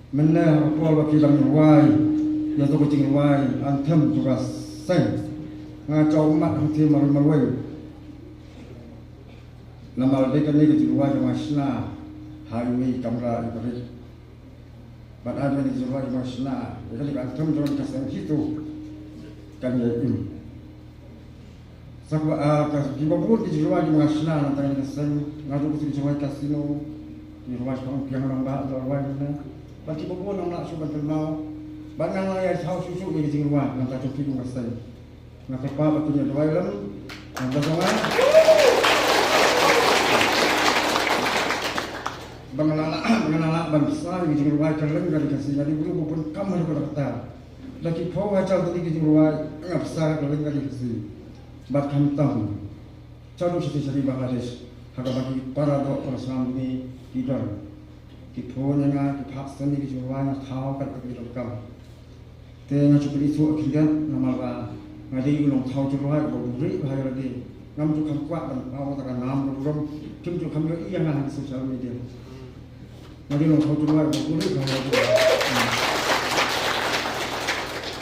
mana apa bagi lang ruai yang tu kucing ruai antem juga seng ngacau mat hati marwai nama dekan ni kucing ruai masna highway kamera ibrit bad ada ni kucing ruai masna jadi antem juga kaseng situ kan ya ini sakwa di bawah di ruai masna nanti kaseng ngadu kucing ruai kasino di ruai orang yang orang bah ruai mana bagi bawah orang nak subat kenal bangang lah yang tahu susu di sini rumah nak tak cukup masai nak apa betulnya dua dalam nak bersama bangalala bangsa di sini rumah kereng dari kasih jadi bulu pun kamar berkata lagi pau acal tadi di sini rumah ngapsa kereng dari kasih bahkan tahu calu sisi Bangladesh harga bagi para dokter Islam ini tidak Kipunya nga kipaksan ni kijuwa na tao kat kakilokam. Te nga chukuli isu akigat na malwa nga di ulong tao juruwa buri bahaya lagi. Ngam tu kam kuat dan tao taka nam berurum kim tu kam yo iya nga di social media. Nga di ulong tao juruwa buri bahaya lagi.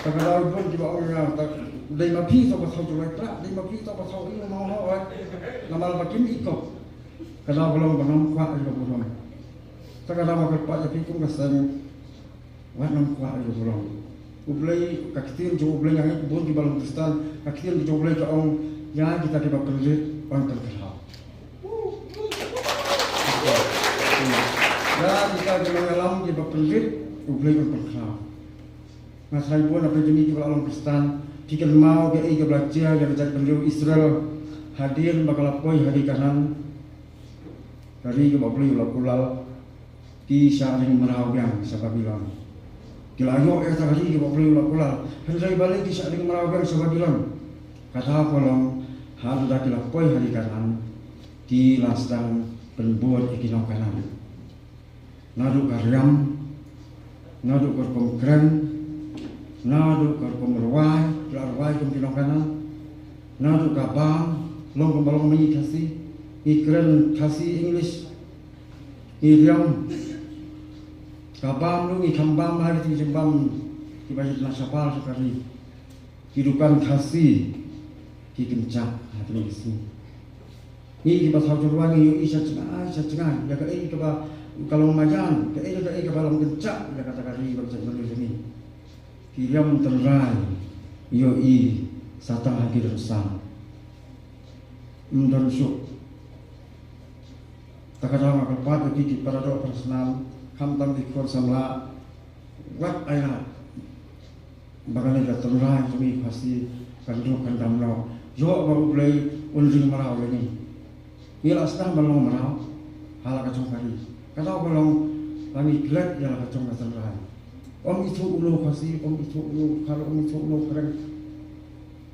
Taka daw pun di bawah nga tak dai mapi to ba tao juruwa pra dai mapi to ba tao ilo mau ho na malwa kim iko. Kalau belum banam kuat ilo berurum. Sekarang makan pak jadi pun kesan, warna kuah itu orang. Ublay kakitin jauh ublay yang pun di Balochistan, kakitin jauh ublay orang yang kita dapat kerja orang terkenal. Ya kita dengan alam dapat kerja ublay orang terkenal. Masalah pun apa jenis di Balochistan, kita mau ke belajar yang jadi beliau Israel hadir bakal apoi hari kanan dari ke ublay ulal di saling merawang siapa bilang dilayo tadi ke boleh ulah hendak balik di saling merawang siapa bilang kata kolong hal dah dilapoi hari kanan di lasdang penbuat ikinau kanan nadu karyam nadu korkom keren nadu korkom ruai ikinau kanan nadu kabang long balong menyi kasih ikren kasih English idiom kabam lu ikambam hari ti jembam di baju nasabal sekali hidupan kasih dikencak hati ni sini ni di pasal juruan ni isa cengai ya ke ai ke kalau majan ke ai ke balong kencak ya kata kali bangsa Indonesia ni diam terai yo i satang hati resam mendarusuk tak ada makal pat di para dokter senam kam tam di kor samla wat ayat bagane da tumra tumi pasti kandu kandamno yo baru play unjing marau ini mila asna balong marau hala kacung kali kalau balong lani glad ya kacung tumra om itu ulu pasti om itu ulu kalau om itu ulu keren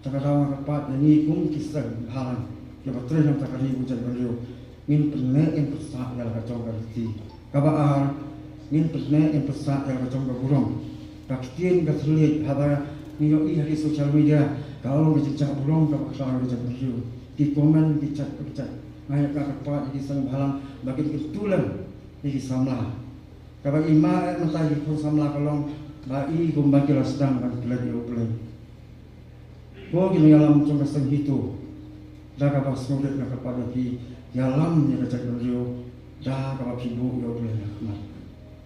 takadawa kapat ini kum kisah halan ya betul yang takari ujar beliau min pernah yang persak ya kacung kali kabar min pernah yang persak yang kacang berburung. Kakitin kesulit haba niyo hari social media kalau bercakap burung kalau kesalahan bercakap berjuru di komen bicat. Ayat kakak jadi sang halang bagi ketulan di samla. Kalau ima mata di samla kalau bai gumbaki lasdang bagi lagi oplay. Ko gini alam cuma sang itu. Dah kapal sulit nak kepada di alam yang bercakap berjuru dah kapal ibu ya oplay nak.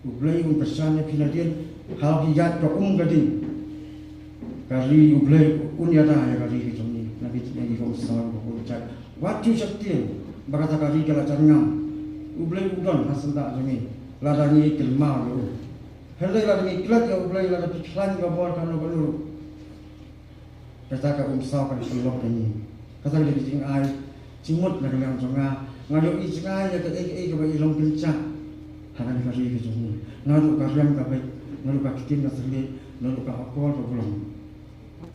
Ublay pesannya pinadian hal hijat ke gading kali ublay unyada ya kali itu ni nabi yang dikomsal berbicara wajib sakti berkata kali kalau jangan ublay udon hasil tak ini ladani kelma lu hendak ladani kelat ya ublay ladani piklan kabur kanu balu kata ke kan selok ini kata dia jing ai cimut nak yang jonga ngadu ijnga ya ke ke bagi long kencang haran kali ke jumlah nalu karyam kabai nalu kakitin nasli nalu kahakol problem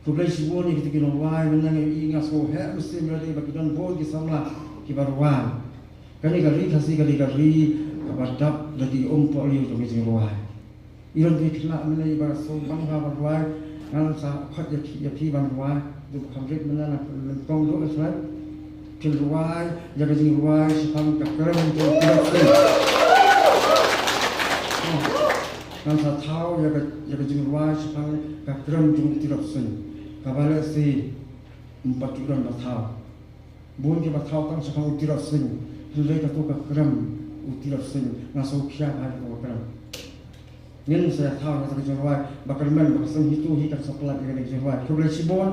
kublai sibo ni kita kino wai menang ingas ko he mesti berada bagi don bon di samla kibarwan kali kali kabadap jadi poli untuk mesti wai iron di kena menai ba so bangga wai ngan sa khat ya pi ban wai du kamrit menang kong do asal kin wai jaga jing wai sepam kakram untuk nan sa thau ya ka jingwa sepang ka kram jung tirap sin ka bala si empaturan ba thau bun ke ba thau tang sepang tirap sin le ka to ka kram tirap sin na so khya ba ko kram nin sa thau na ka jingwa bakal men ba sang hitu hi ka sapla ke jingwa ko le sibon